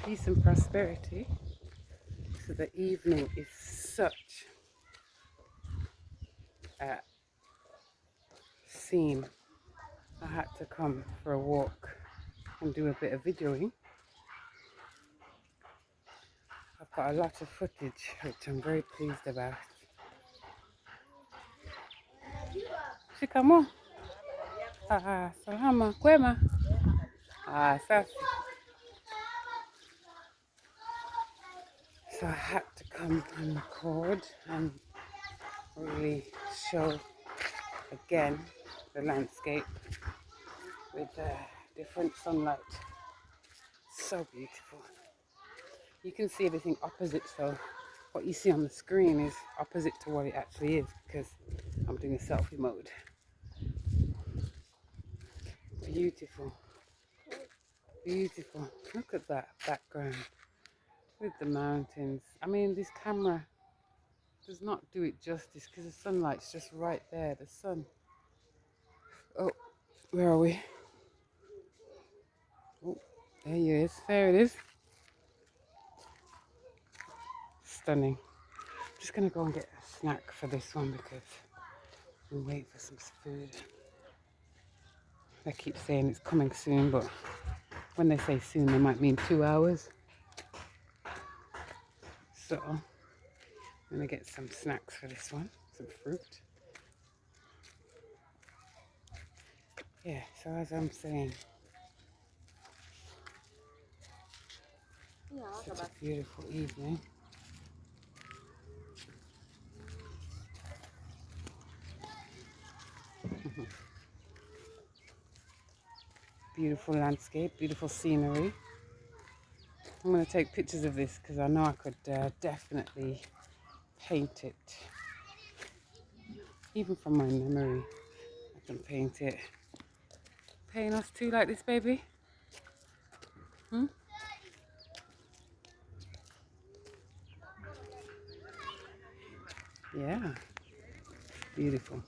peace and prosperity. So the evening is such a scene. I had to come for a walk and do a bit of videoing. I've got a lot of footage which I'm very pleased about. Shikamo. Salama. Kwema. Safi. So I had to come and record and really show again the landscape with different sunlight. So beautiful. You can see everything opposite, so what you see on the screen is opposite to what it actually is because I'm doing a selfie mode. Beautiful. Beautiful. Look at that background with the mountains. I mean, this camera does not do it justice because the sunlight's just right there. The sun. Oh, where are we? Oh, there he is. There it is. Stunning. I'm just going to go and get a snack for this one because we wait for some food. They keep saying it's coming soon, but when they say soon, they might mean 2 hours. So I'm going to get some snacks for this one, some fruit. Yeah, so as I'm saying, such a beautiful evening. Beautiful landscape, beautiful scenery. I'm going to take pictures of this because I know I could definitely paint it. Even from my memory, I can paint it. Paint us too like this, baby? Yeah, beautiful.